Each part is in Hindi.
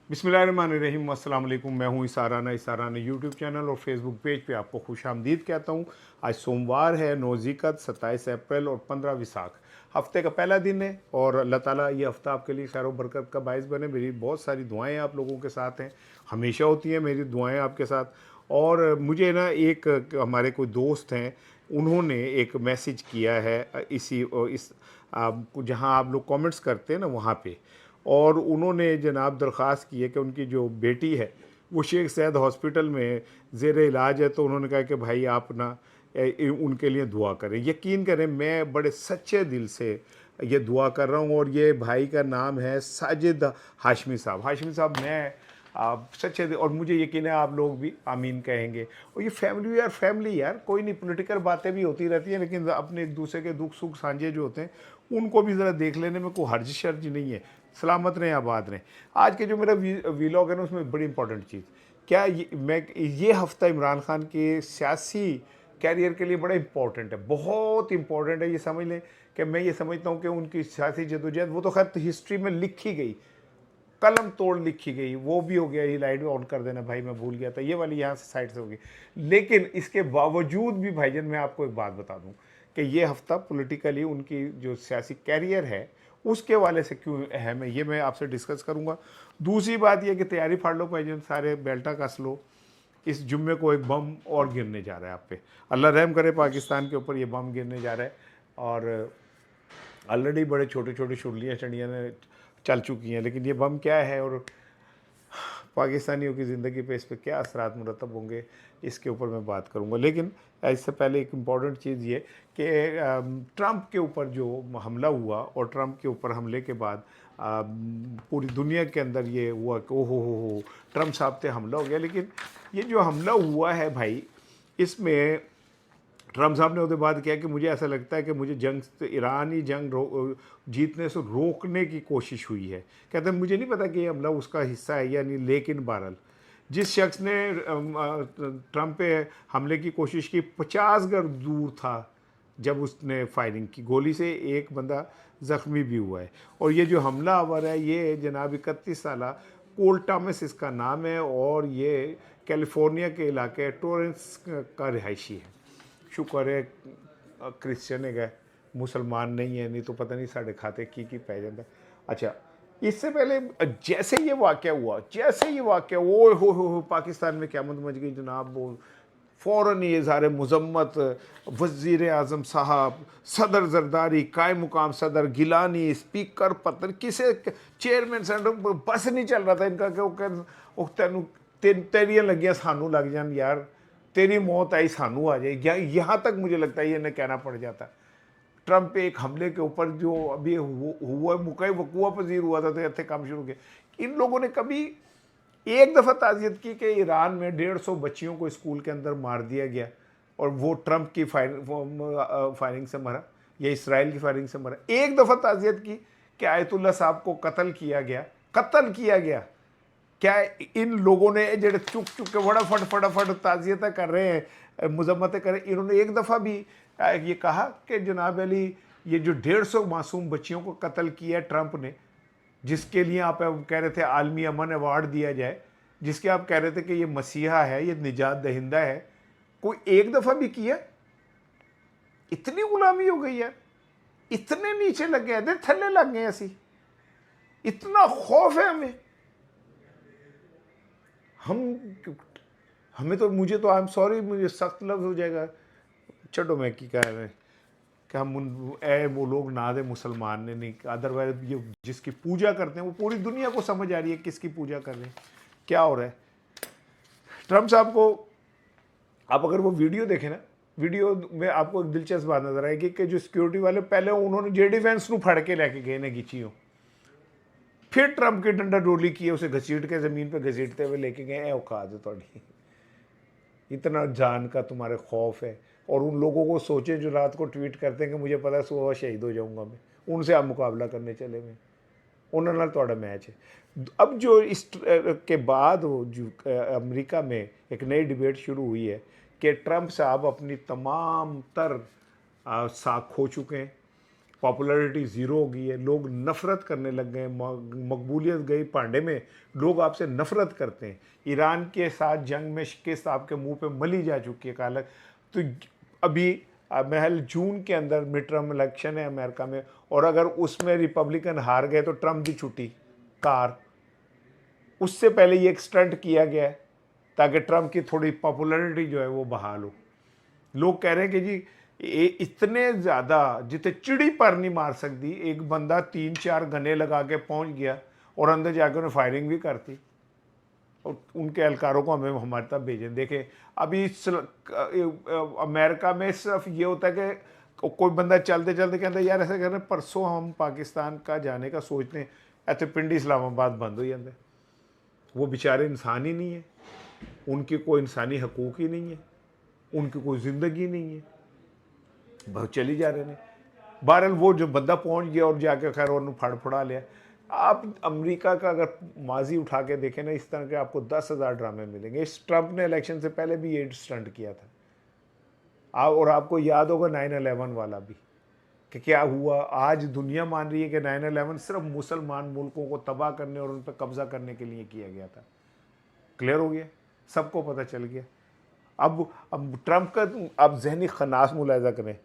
बिस्मिल्लाहिर्रहमानिर्रहीम, अस्सलाम वालेकुम। मैं हूँ इसाराना यूट्यूब चैनल और फेसबुक पेज पे आपको खुश आमदीद कहता हूँ। आज सोमवार है, 9 ज़िलक़अद 27 अप्रैल और 15 विसाख हफ्ते का पहला दिन है और अल्लाह ताला ये हफ्ता आपके लिए खैर बरकत का बायस बने। मेरी बहुत सारी दुआएं आप लोगों के साथ हैं, हमेशा होती हैं मेरी दुआएं आपके साथ। और मुझे ना एक हमारे कोई दोस्त हैं, उन्होंने एक मैसेज किया है इस जहाँ आप लोग कमेंट्स करते हैं ना वहाँ पे, और उन्होंने जनाब दरख्वास्त की है कि उनकी जो बेटी है वो शेख सैद हॉस्पिटल में ज़ेर इलाज है। तो उन्होंने कहा कि भाई आप ना उनके लिए दुआ करें। यकीन करें मैं बड़े सच्चे दिल से ये दुआ कर रहा हूँ। और ये भाई का नाम है साजिद हाशमी साहब। हाशमी साहब, मैं आप सच्चे और मुझे यकीन है आप लोग भी आमीन कहेंगे। और ये फैमिली यार, फैमिली यार, कोई नहीं, पॉलिटिकल बातें भी होती रहती हैं लेकिन अपने एक दूसरे के दुख सुख साझे जो होते हैं उनको भी ज़रा देख लेने में कोई हर्ज शर्ज नहीं है। सलामत रहें, आबाद रहें। आज के जो मेरा वीलॉग है ना, उसमें बड़ी इंपॉर्टेंट चीज़ क्या ये हफ्ता इमरान खान के सियासी कैरियर के लिए बड़ा इंपॉर्टेंट है, बहुत इंपॉर्टेंट है। ये समझ लें कि मैं ये समझता हूँ कि उनकी सियासी जदोजहद वो तो खैर हिस्ट्री में लिखी गई, कलम तोड़ लिखी गई, वो भी हो गया। ये लाइट ऑन कर देना भाई, मैं भूल गया था, ये वाली यहाँ से साइड से होगी। लेकिन इसके बावजूद भी भाईजान मैं आपको एक बात बता दूं कि ये हफ्ता पॉलिटिकली उनकी जो सियासी कैरियर है उसके वाले से क्यों अहम है, ये मैं आपसे डिस्कस करूंगा। दूसरी बात यह कि तैयारी फाड़ लो भाईजान, सारे बेल्टा कस लो, इस जुम्मे को एक बम और गिरने जा रहा है आप पे। अल्लाह रहम करे, पाकिस्तान के ऊपर ये बम गिरने जा रहा है। और ऑलरेडी बड़े छोटे छोटे शुरलियाँ चढ़ियाँ ने चल चुकी हैं, लेकिन ये बम क्या है और पाकिस्तानियों की ज़िंदगी पे इस पर क्या असरात मुरतब होंगे, इसके ऊपर मैं बात करूँगा। लेकिन इससे पहले एक इम्पॉर्टेंट चीज़ ये कि ट्रंप के ऊपर जो हमला हुआ और ट्रंप के ऊपर हमले के बाद पूरी दुनिया के अंदर ये हुआ कि ओहो हो ट्रंप साहब पे हमला हो गया। लेकिन ये जो हमला हुआ है भाई, इसमें ट्रंप साहब ने उसके बाद किया कि मुझे ऐसा लगता है कि मुझे ईरानी जंग जीतने से रोकने की कोशिश हुई है। कहते हैं मुझे नहीं पता कि ये हमला उसका हिस्सा है या नहीं, लेकिन बहरहाल जिस शख्स ने ट्रंप पे हमले की कोशिश की 50 गज दूर था जब उसने फायरिंग की गोली से, एक बंदा ज़ख्मी भी हुआ है। और ये जो हमला आवर है ये जनाब 31 साल कोल टॉमस इसका नाम है और ये कैलिफोर्निया के इलाके टोरेंस का रिहायशी है। शुक्र है क्रिश्चियन है, मुसलमान नहीं है, नहीं तो पता नहीं साढ़े खाते की पै जाता। अच्छा, इससे पहले जैसे ये वाक़या ओ हो पाकिस्तान में क़यामत मच गई जनाब। वो फ़ौरन ये इज़हार मज़म्मत वज़ीर आज़म साहब, सदर जरदारी, कायम मुकाम सदर गिलानी, स्पीकर पत्र किसे चेयरमैन सेंटर बस नहीं चल रहा था इनका कि तेन तेरियां लगियां सानू लग जान यार, तेरी मौत आई सानू आ जाए। यहाँ तक मुझे लगता है ये इन्हें कहना पड़ जाता। ट्रंप पे एक हमले के ऊपर जो अभी हुआ मुकई वकूआ पजीर हुआ था तो इतने काम शुरू किए। इन लोगों ने कभी एक दफ़ा ताज़ियत की कि ईरान में 150 बच्चियों को स्कूल के अंदर मार दिया गया और वो ट्रंप की फायरिंग से मरा या इसराइल की फायरिंग से मरा। एक दफ़ा ताज़ियत की कि आयतुल्ला साहब को कत्ल किया गया। क्या इन लोगों ने जो चुक चुक के फटाफट ताज़ियत कर रहे हैं, मजम्मतें कर रहे हैं, इन्होंने एक दफ़ा भी ये कहा कि जनाब अली ये जो 150 मासूम बच्चियों को कत्ल किया ट्रंप ने, जिसके लिए आप कह रहे थे आलमी अमन अवार्ड दिया जाए, जिसके आप कह रहे थे कि ये मसीहा है, ये निजात दहिंदा है, कोई एक दफ़ा भी किया? इतनी गुलामी हो गई यार, इतने नीचे लग गए, थल्ले लग गए, ऐसी इतना खौफ है हमें तो मुझे तो आई एम सॉरी, मुझे सख्त लफ्ज़ हो जाएगा, छो मैं की कह रहे कि हम वो लोग ना दे मुसलमान ने नहीं, अदरवाइज ये जिसकी पूजा करते हैं वो पूरी दुनिया को समझ आ रही है किसकी पूजा कर रहे हैं, क्या हो रहा है। ट्रंप साहब को आप अगर वो वीडियो देखें ना, वीडियो में आपको एक दिलचस्प बात नजर आएगी कि जो सिक्योरिटी वाले पहले उन्होंने जे डिफेंस को फड़ के लेके गए ने गिचियों, फिर ट्रंप की डंडा डोली किए, उसे घसीट के ज़मीन पर घसीटते हुए लेके गए। औकात है थोड़ी, इतना जान का तुम्हारे खौफ है। और उन लोगों को सोचें जो रात को ट्वीट करते हैं कि मुझे पता है सुबह शहीद हो जाऊंगा मैं, उनसे आप मुकाबला करने चले में, उन्होंने थोड़ा मैच है। अब जो इस के बाद जो अमेरिका में एक नई डिबेट शुरू हुई है कि ट्रंप साहब अपनी तमाम तर साख खो चुके हैं पॉपुलैरिटी ज़ीरो हो गई है, लोग नफ़रत करने लग गए, मकबूलियत गई पांडे में, लोग आपसे नफ़रत करते हैं। ईरान के साथ जंग में शिकस्त आपके मुंह पे मली जा चुकी है कालक। तो अभी महल जून के अंदर मिड टर्म इलेक्शन है अमेरिका में, और अगर उसमें रिपब्लिकन हार गए तो ट्रम्प की छुट्टी कार। उससे पहले ये एक स्टंट किया गया है ताकि ट्रम्प की थोड़ी पॉपुलैरिटी जो है वो बहाल हो। लोग कह रहे हैं कि जी ये इतने ज़्यादा जितने चिड़ी पर नहीं मार सकती, एक बंदा 3-4 गने लगा के पहुंच गया और अंदर जाकर उन्हें फायरिंग भी करती, और उनके एहलकारों को हमें हमारे तक भेजें। देखें अभी अमेरिका में सिर्फ ये होता है कि कोई बंदा चलते चलते कहता है यार ऐसा कर रहे हैं, परसों हम पाकिस्तान का जाने का सोचते हैं, ऐसे पिंडी इस्लामाबाद बंद हो जाते। वो बेचारे इंसान ही नहीं है, उनकी कोई इंसानी हकूक़ ही नहीं है, उनकी कोई ज़िंदगी नहीं है, बहुत चली जा रहे हैं। बहरहाल वो जो बंदा पहुंच गया और जाके खैर उन्होंने फाड़ लिया। आप अमेरिका का अगर माजी उठा के देखें ना, इस तरह के आपको 10,000 ड्रामे मिलेंगे। इस ट्रंप ने इलेक्शन से पहले भी ये स्टंट किया था, और आपको याद होगा 9/11 वाला भी, कि क्या हुआ। आज दुनिया मान रही है कि 9/11 सिर्फ मुसलमान मुल्कों को तबाह करने और उन पर कब्जा करने के लिए किया गया था। क्लियर हो गया, सबको पता चल गया। अब ट्रंप का आप जहनी खनास मुलाहिजा करें,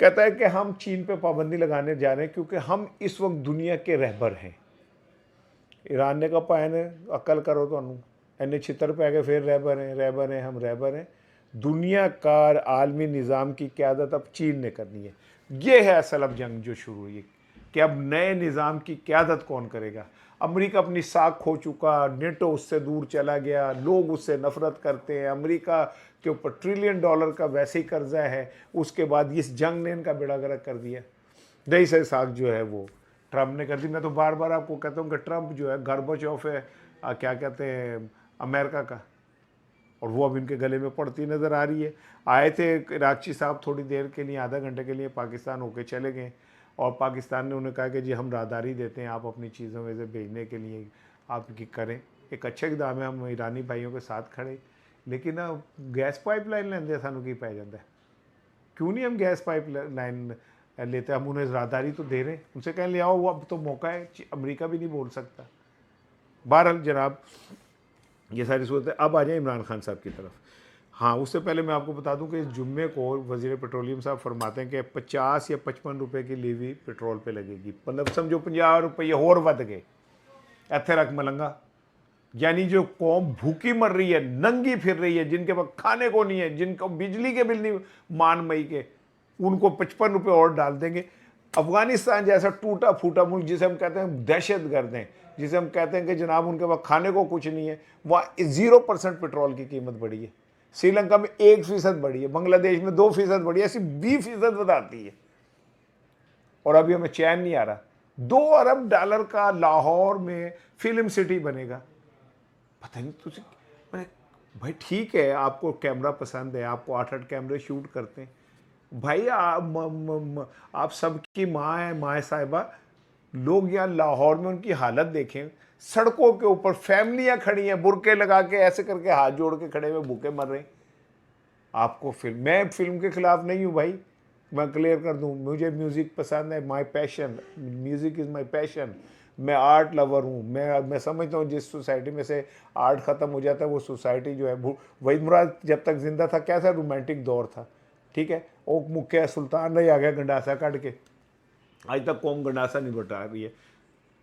कहता है कि हम चीन पे पाबंदी लगाने जा रहे हैं क्योंकि हम इस वक्त दुनिया के रहबर हैं। ईरान ने कहा पाए अकल करो तो इन्हें छितर पै गए, फिर रहबर हैं हम रहबर हैं। दुनिया का आलमी निज़ाम की क़यादत अब चीन ने करनी है। ये है असल अब जंग जो शुरू हुई है कि अब नए निज़ाम की क़यादत कौन करेगा। अमेरिका अपनी साख खो चुका, नेटो उससे दूर चला गया, लोग उससे नफ़रत करते हैं, अमेरिका के ऊपर $1 ट्रिलियन का वैसे ही कर्जा है। उसके बाद इस जंग ने इनका बेड़ा गर्क कर दिया। नई से साख जो है वो ट्रंप ने कर दी। मैं तो बार बार आपको कहता हूँ कि ट्रंप जो है गर्बचौफ है, क्या कहते हैं, अमेरिका का, और वो अब इनके गले में पड़ती नज़र आ रही है। आए थे इराक़ची साहब थोड़ी देर के लिए, आधा घंटे के लिए पाकिस्तान होके चले गए, और पाकिस्तान ने उन्हें कहा कि जी हम राहदारी देते हैं, आप अपनी चीज़ों में से भेजने के लिए आप की करें। एक अच्छे इक़दाम है, हम ईरानी भाइयों के साथ खड़े। लेकिन गैस पाइपलाइन लेंदे सानू की पै जाता है, क्यों नहीं हम गैस पाइपलाइन लेते, हम उन्हें राहदारी तो दे रहे हैं, उनसे कहें ले आओ, वो अब तो मौका है, अमेरिका भी नहीं बोल सकता। बहरहाल जनाब ये सारी सूरत है। अब आ जाए इमरान खान साहब की तरफ। हाँ, उससे पहले मैं आपको बता दूं कि इस जुम्मे को वज़ीर पेट्रोलियम साहब फरमाते हैं कि 50 या 55 रुपए की लीवी पेट्रोल पे लगेगी, मतलब समझो 50 रुपये और बढ़ गए। इत्थे रख मलंगा, यानी जो कौम भूखी मर रही है, नंगी फिर रही है, जिनके पास खाने को नहीं है, जिनको बिजली के बिल नहीं मान मई के, उनको 55 रुपये और डाल देंगे। अफगानिस्तान जैसा टूटा फूटा मुल्क जिसे हम कहते हैं दहशत गर्द हैं, जिसे हम कहते हैं कि जनाब उनके पास खाने को कुछ नहीं है, वहाँ 0% पेट्रोल की कीमत बढ़ी है। श्रीलंका में 1% बढ़ी है, बांग्लादेश में 2% बढ़ी है, ऐसी 20% बताती है। और अभी हमें चैन नहीं आ रहा। $2 अरब का लाहौर में फिल्म सिटी बनेगा। पता नहीं तुझे, भाई ठीक है, आपको कैमरा पसंद है, आपको 8-8 कैमरे शूट करते हैं भाई, आप सबकी माँ है, माँ साहिबा। लोग यहाँ लाहौर में उनकी हालत देखें, सड़कों के ऊपर फैमिलियां खड़ी हैं, बुरके लगा के ऐसे करके हाथ जोड़ के खड़े हुए भूखे मर रहे हैं। आपको मैं फिल्म के खिलाफ नहीं हूँ भाई, मैं क्लियर कर दूँ, मुझे म्यूज़िक पसंद है, my passion, music is my passion. मैं आर्ट लवर हूँ। मैं समझता हूँ जिस सोसाइटी में से आर्ट ख़त्म हो जाता है वो सोसाइटी जो है, वहीद मुराद जब तक ज़िंदा था कैसा रोमांटिक दौर था, ठीक है। ओक मुख्य सुल्तान नहीं आ गया गंडासा काट के, आज तक कौम गंडासा नहीं बटा रही है।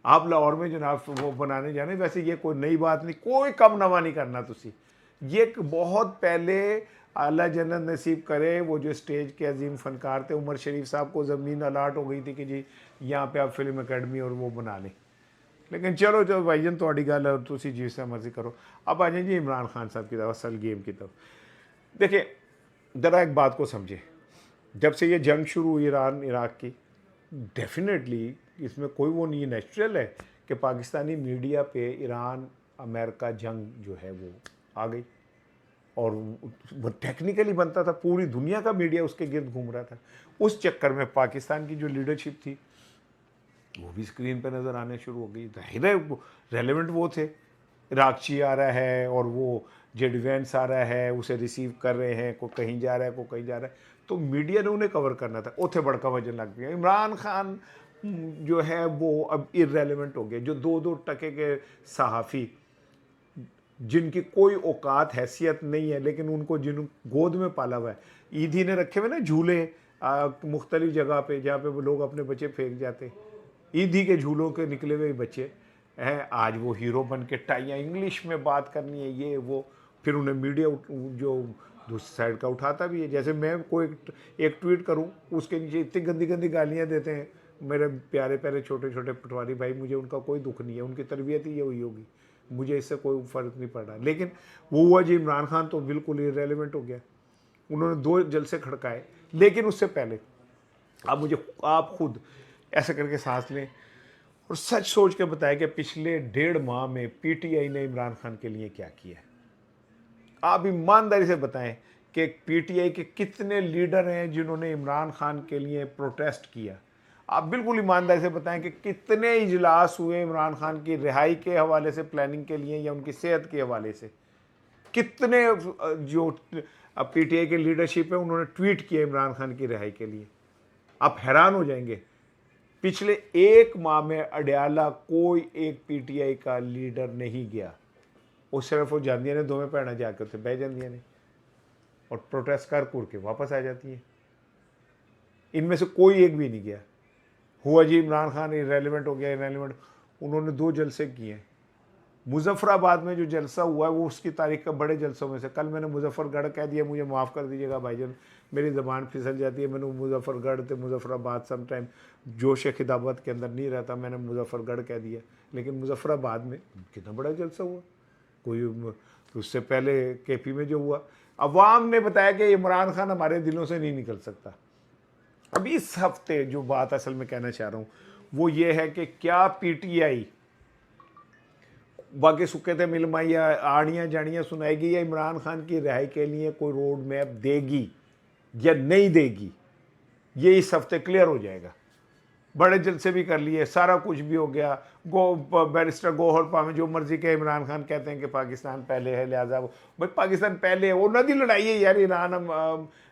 आप लाहौर में जनाब वो बनाने जाने, वैसे ये कोई नई बात नहीं, कोई कम नवा नहीं करना तुसी। ये बहुत पहले आला जन्नत नसीब करे वो जो स्टेज के अजीम फनकार थे, उमर शरीफ साहब को ज़मीन अलाट हो गई थी कि जी यहाँ पे आप फिल्म अकेडमी और वो बना लें। लेकिन चलो जो भाईजन थोड़ी गल है, तुसी जिस मर्जी करो। अब आ जाए जी इमरान खान साहब की तरफ, असल गेम की तरफ। देखिए ज़रा एक बात को समझे, जब से ये जंग शुरू हुई ईरान इराक़ की, डेफिनेटली इसमें कोई वो नहीं, नेचुरल है कि पाकिस्तानी मीडिया पे ईरान अमेरिका जंग जो है वो आ गई, और वो टेक्निकली बनता था, पूरी दुनिया का मीडिया उसके गिर्द घूम रहा था। उस चक्कर में पाकिस्तान की जो लीडरशिप थी वो भी स्क्रीन पे नज़र आने शुरू हो गई। जाहिर है रेलेवेंट वो थे, इराक़ची आ रहा है और वो जेड वेंस आ रहा है, उसे रिसीव कर रहे हैं, कोई कहीं जा रहा है, कोई कहीं जा रहा है। तो मीडिया ने उन्हें कवर करना था, उथे बड़का वजन लग गया। इमरान खान जो है वो अब इररेलेवेंट हो गया। जो 2-2 टके के सहाफ़ी जिनकी कोई औकात हैसियत नहीं है, लेकिन उनको जिन गोद में पाला हुआ है, ईदी ने रखे हुए ना झूले मुख्तलिफ जगह पे जहाँ पे वो लोग अपने बच्चे फेंक जाते, ईदी के झूलों के निकले हुए बच्चे हैं, आज वो हीरो बन के टाइयाँ इंग्लिश में बात करनी है, ये वो। फिर उन्हें मीडिया जो दूसरी साइड का उठाता भी है। जैसे मैं कोई एक ट्वीट करूं, उसके नीचे इतनी गंदी गंदी गालियां देते हैं मेरे प्यारे प्यारे छोटे छोटे पटवारी भाई। मुझे उनका कोई दुख नहीं है, उनकी तरबियत ही ये हुई होगी, मुझे इससे कोई फ़र्क नहीं पड़ रहा। लेकिन वो हुआ जी, इमरान खान तो बिल्कुल इररेलेवेंट हो गया। उन्होंने 2 जलसे खड़काए, लेकिन उससे पहले आप खुद ऐसे करके सांस लें और सच सोच के बताएं कि पिछले 1.5 माह में पीटीआई ने इमरान खान के लिए क्या किया है। आप ईमानदारी से बताएं कि पीटीआई के कितने लीडर हैं जिन्होंने इमरान खान के लिए प्रोटेस्ट किया। आप बिल्कुल ईमानदारी से बताएं कि कितने इजलास हुए इमरान खान की रिहाई के हवाले से, प्लानिंग के लिए या उनकी सेहत के हवाले से। कितने जो पीटीआई के लीडरशिप है उन्होंने ट्वीट किया इमरान खान की रिहाई के लिए। आप हैरान हो जाएंगे, पिछले 1 माह में अडयाला कोई एक पीटीआई का लीडर नहीं गया। वो सिर्फ वो जांदियां ने दोवें भैन जाके उत्थे बह जांदियां ने और प्रोटेस्ट कर कुर के वापस आ जाती हैं। इनमें से कोई एक भी नहीं गया। हुआ जी इमरान खान इररेलेवेंट हो गया, इररेलेवेंट। उन्होंने 2 जलसे किए। मुजफ्फराबाद में जो जलसा हुआ है वो उसकी तारीख का बड़े जलसों में से। कल मैंने मुजफ्फरगढ़ कह दिया, मुझे माफ़ कर दीजिएगा भाईजान, मेरी ज़बान फिसल जाती है। मैंने मुजफ्फरगढ़ तो मुजफ्फराबाद समटाइम जोश खिताबत के अंदर नहीं रहता, मैंने मुजफ्फरगढ़ कह दिया। लेकिन मुजफ्फराबाद में कितना बड़ा जलसा हुआ, कोई उससे पहले केपी में जो हुआ। अवाम ने बताया कि इमरान खान हमारे दिलों से नहीं निकल सकता। अब इस हफ्ते जो बात असल में कहना चाह रहा हूँ वो ये है कि क्या पीटीआई बाकी सुखे थे मिलमाइया आड़ियाँ जाड़ियाँ सुनाएगी या इमरान खान की रिहाई के लिए कोई रोड मैप देगी या नहीं देगी, ये इस हफ्ते क्लियर हो जाएगा। बड़े जलसे भी कर लिए, सारा कुछ भी हो गया। बैरिस्टर गौहर पामे जो मर्जी के इमरान खान कहते हैं कि पाकिस्तान पहले है, लिहाजा भाई पाकिस्तान पहले है। वो नदी लड़ाई है यार ईरान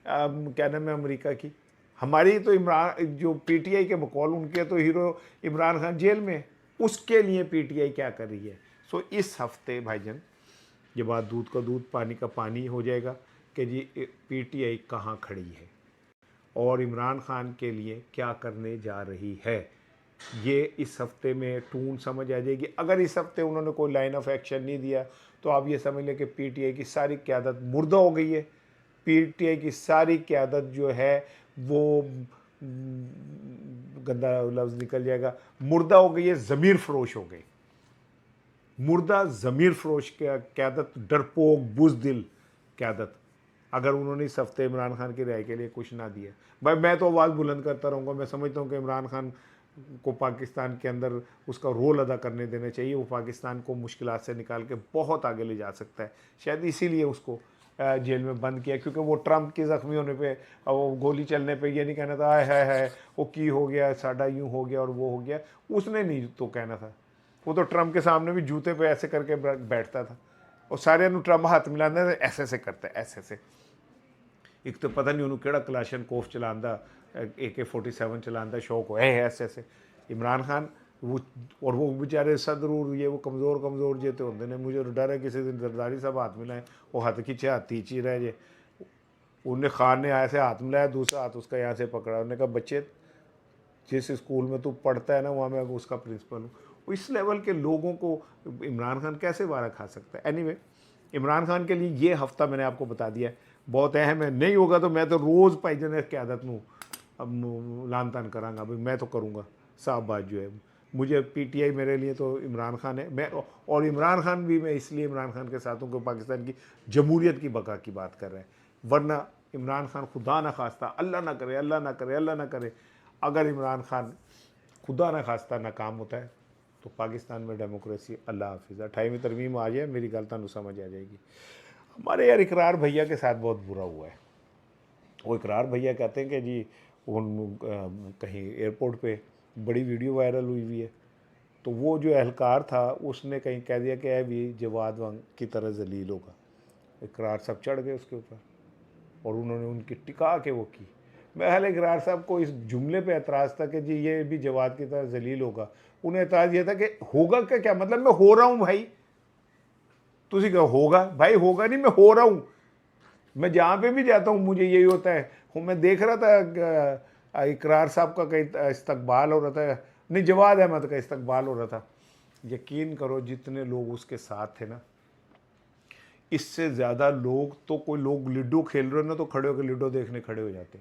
क्या नाम है अमेरिका की। हमारी तो इमरान जो पीटीआई के बकौल उनके तो हीरो इमरान खान जेल में, उसके लिए पीटीआई क्या कर रही है। सो इस हफ्ते भाईजान ये बात दूध का दूध पानी का पानी हो जाएगा कि जी पीटीआई कहाँ खड़ी है और इमरान खान के लिए क्या करने जा रही है। ये इस हफ्ते में टून समझ आ जाएगी। अगर इस हफ्ते उन्होंने कोई लाइन ऑफ एक्शन नहीं दिया तो आप ये समझ लें कि पीटीआई की सारी क़यादत मुर्दा हो गई है। पीटीआई की सारी क़यादत जो है वो गंदा लफ्ज़ निकल जाएगा, मुर्दा हो गई है, ज़मीर फरोश हो गई। मुर्दा ज़मीर फरोश क़यादत, डरपोक बुज़दिल क़यादत। अगर उन्होंने इस हफ्ते इमरान खान की राय के लिए कुछ ना दिया, भाई मैं तो आवाज़ बुलंद करता रहूँगा। मैं समझता हूँ कि इमरान खान को पाकिस्तान के अंदर उसका रोल अदा करने देना चाहिए। वो पाकिस्तान को मुश्किलात से निकाल के बहुत आगे ले जा सकता है। शायद इसीलिए उसको जेल में बंद किया, क्योंकि वो ट्रंप के ज़ख्मी होने पे और वो गोली चलने पे ये नहीं कहना था आय है वो की हो गया, साडा यूँ हो गया और वो हो गया। उसने नहीं तो कहना था, वो तो ट्रंप के सामने भी जूते पे ऐसे करके बैठता था और सारे ट्रंप हाथ मिलाने ऐसे ऐसे करता है, ऐसे ऐसे। एक तो पता नहीं उन्होंने केड़ा कलाशन कोफ चलांदा, AK-47 चलांदा शौक हो ऐसे ऐसे इमरान खान वो। और वो बेचारे सदरूर ये वो कमज़ोर जेते होंगे ने। मुझे डर है किसी दिन जरदारी साहब हाथ मिलाएं, वो हाथ खींचे हाथ ही रह जाए। उन्हें खान ने ऐसे हाथ मिलाया, दूसरा हाथ उसका यहाँ से पकड़ा, उन्होंने कहा बच्चे जिस स्कूल में तू पढ़ता है ना वहाँ मैं उसका प्रिंसिपल हूँ। इस लेवल के लोगों को इमरान खान कैसे वारा खा सकता है। एनीवे इमरान खान के लिए ये हफ्ता मैंने आपको बता दिया है, बहुत अहम है। नहीं होगा तो मैं तो रोज़ भाईजान क़यादत में अब लान तान करांगा, भाई मैं तो करूँगा साफ बात जो है। मुझे पीटीआई मेरे लिए तो इमरान खान है। मैं और इमरान खान भी मैं इसलिए इमरान खान के साथ हूँ कि पाकिस्तान की जमहूरियत की बका की बात कर रहे हैं। वरना इमरान खान खुदा ना खास्ता, अल्लाह ना करे, अल्लाह ना करे, अल्लाह ना करे, अगर इमरान खान खुदा ना खास्ता नाकाम होता है तो पाकिस्तान में डेमोक्रेसी अल्लाह हाफिज़ 28वीं तरमीम आ जाए, मेरी गल तुहानू समझ आ जाएगी। हमारे यार इकरार भैया के साथ बहुत बुरा हुआ है। वो इकरार भैया कहते हैं कि जी उन कहीं एयरपोर्ट पे बड़ी वीडियो वायरल हुई है, तो वो जो एहलकार था उसने कहीं कह दिया कि है भी जवाद वांग की तरह जलील होगा। इकरार सब चढ़ गए उसके ऊपर। और उन्होंने उनकी टिका के वो की। मैं इकरार साहब को इस जुमले पे एतराज़ था कि जी ये भी जवाद की तरह जलील होगा। उन्हें एतराज़ ये था कि होगा का क्या मतलब, मैं हो रहा हूँ भाई, तुझे क्या होगा भाई, होगा नहीं, मैं हो रहा हूँ। मैं जहाँ पे भी जाता हूँ मुझे यही होता है। मैं देख रहा था इकरार साहब का कहीं इस्तकबाल हो रहा था, नहीं जवाद अहमद का इस्तकबाल हो रहा था। यकीन करो जितने लोग उसके साथ थे ना, इससे ज़्यादा लोग तो, कोई लोग लूडो खेल रहे हो ना तो खड़े होकर लूडो देखने खड़े हो जाते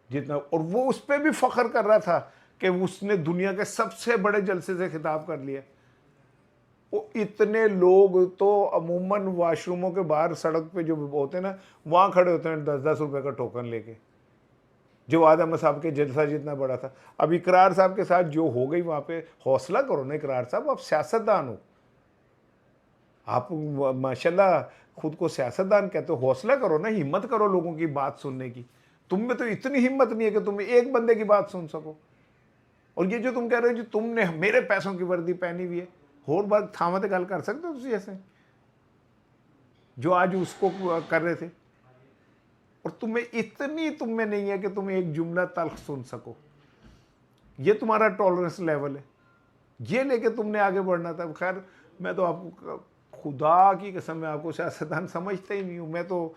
जितना। और वो उस पर भी फख्र कर रहा था कि उसने दुनिया के सबसे बड़े जलसे से खिताब कर लिया। वो इतने लोग तो अमूमन वाशरूमों के बाहर सड़क पे जो होते हैं ना, वहाँ खड़े होते हैं 10-10 रुपए का टोकन लेके। जवाद अहमद साहब के जलसा जितना बड़ा था। अब इकरार साहब के साथ जो हो गई वहाँ पे, हौसला करो ना इकरार साहब, आप सियासतदान हो, आप माशाल्लाह खुद को सियासतदान कहते हो, हौसला करो ना, हिम्मत करो लोगों की बात सुनने की। तुम में तो इतनी हिम्मत नहीं है कि तुम एक बंदे की बात सुन सको। और ये जो तुम कह रहे हो जो तुमने मेरे पैसों की वर्दी पहनी हुई है, होर बात थामते गल कर सकते हो तुम ऐसे जो आज उसको कर रहे थे। और तुम्हें इतनी तुम में नहीं है कि तुम एक जुमला तल्ख सुन सको। ये तुम्हारा टॉलरेंस लेवल है, ये लेके तुमने आगे बढ़ना था। खैर मैं तो आपको खुदा की कसम में आपको सियासतदान समझता ही नहीं हूँ। मैं तो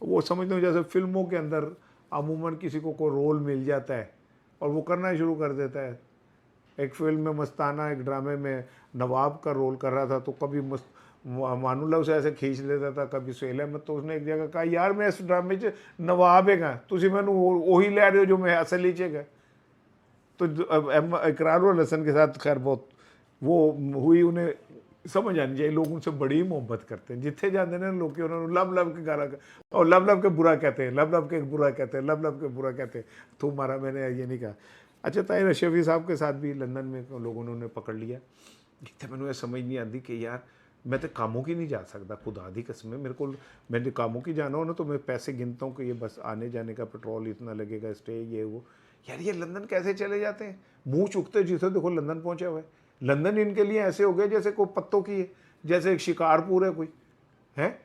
वो समझता हूँ जैसे फिल्मों के अंदर अमूमन किसी को कोई रोल मिल जाता है और वो करना शुरू कर देता है। एक फिल्म में मस्ताना, एक ड्रामे में नवाब का रोल कर रहा था, तो कभी मानुल्लाह उसे ऐसे खींच लेता था, कभी सुहेल अहमद। तो उसने एक जगह कहा यार मैं इस ड्रामे च नवाब है तुसी मैनू वही ले रहे हो जो मैं असली च है। तो इकरार हसन के साथ खैर बहुत वो हुई, उन्हें समझ आनी चाहिए, लोग उनसे बड़ी मोहब्बत करते हैं। जिथे जाते हैं लोग उन्होंने लब लब के गाला और लब लब के बुरा कहते हैं, लब लब के बुरा कहते हैं, लब लब के बुरा कहते हैं। तुम्हारा मैंने ये नहीं कहा। अच्छा ताहिर अशरफी साहब के साथ भी लंदन में लोगों ने उन्हें पकड़ लिया। जितने मैंने समझ नहीं आती कि यार मैं तो कामों की नहीं जा सकता, खुदा दी कसम है। मेरे को मैंने कामों की जाना हो ना तो मैं पैसे गिनता हूँ कि ये बस आने जाने का पेट्रोल इतना लगेगा, स्टे ये वो। यार ये लंदन कैसे चले जाते हैं, मुंह चुकते जिसे देखो लंदन पहुंचे हुए। लंदन इनके लिए ऐसे हो गया जैसे कोई पत्तों की है, जैसे एक शिकारपुर है कोई है।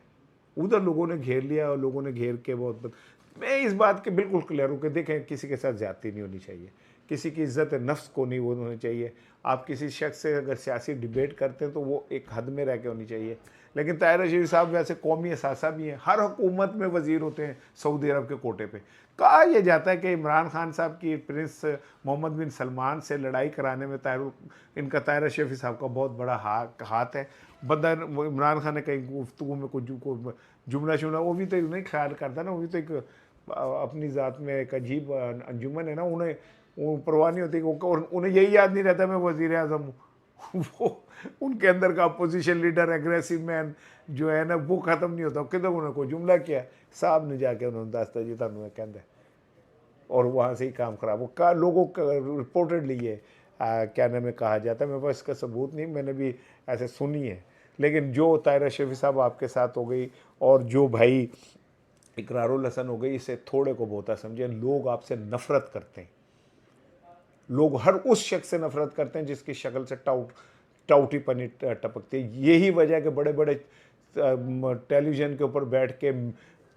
उधर लोगों ने घेर लिया और लोगों ने घेर के बहुत मैं इस बात के बिल्कुल क्लियर हूँ कि देखें किसी के साथ ज्यादती नहीं होनी चाहिए, किसी की इज्जत नफ्स को नहीं वो होनी चाहिए। आप किसी शख्स से अगर सियासी डिबेट करते हैं तो वो एक हद में रह के होनी चाहिए। लेकिन ताहिर अशरफी साहब वैसे कौमी असासा भी हैं, हर हुकूमत में वजीर होते हैं सऊदी अरब के कोटे पे। कहा यह जाता है कि इमरान खान साहब की प्रिंस मोहम्मद बिन सलमान से लड़ाई कराने में ताहिर अशरफी साहब का बहुत बड़ा हाथ है। बंदा इमरान खान ने कहीं गुफ्तगू में कुछ जुमला शुमला वो भी तो नहीं ख्याल करता ना, वो भी तो एक अपनी ज़ात में एक अजीब अंजुमन है ना, उन्हें वो परवाह नहीं होती। और उन्हें यही याद नहीं रहता मैं वज़ीर आज़म हूँ। वो उनके अंदर का अपोजिशन लीडर एग्रेसिव मैन जो है ना वो ख़त्म नहीं होता। किधर उन्होंने कोई जुमला किया साहब ने जाके उन्होंने दसता जी तुम कहते, और वहाँ से ही काम खराब वो का लोगों का रिपोर्टेडली ये क्या नाम है कहा जाता है। मेरे पास इसका सबूत नहीं, मैंने भी ऐसे सुनी है। लेकिन जो ताहिर अशरफी साहब आपके साथ हो गई और जो भाई इकरारुल हसन हो गई, इसे थोड़े को बहुता समझे। लोग आपसे नफरत करते हैं, लोग हर उस शख्स से नफरत करते हैं जिसकी शक्ल से टाउटी पनी टपकती है। यही वजह है कि बड़े बड़े टेलीविज़न के ऊपर बैठ के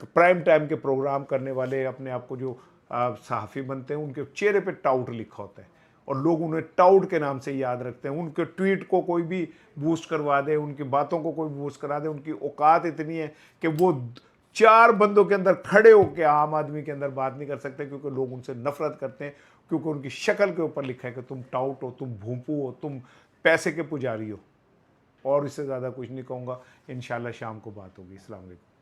प्राइम टाइम के प्रोग्राम करने वाले अपने आप को जो सहाफ़ी बनते हैं उनके चेहरे पे टाउट लिखा होता है और लोग उन्हें टाउट के नाम से याद रखते हैं। उनके ट्वीट को कोई भी बूस्ट करवा दे, उनकी बातों को कोई बूस्ट करा दे, उनकी औकात इतनी है कि वो 4 बंदों के अंदर खड़े होकर आम आदमी के अंदर बात नहीं कर सकते, क्योंकि लोग उनसे नफरत करते हैं, क्योंकि उनकी शक्ल के ऊपर लिखा है कि तुम टाउट हो, तुम भूपू हो, तुम पैसे के पुजारी हो। और इससे ज़्यादा कुछ नहीं कहूँगा। इंशाल्लाह शाम को बात होगी। अस्सलाम वालेकुम।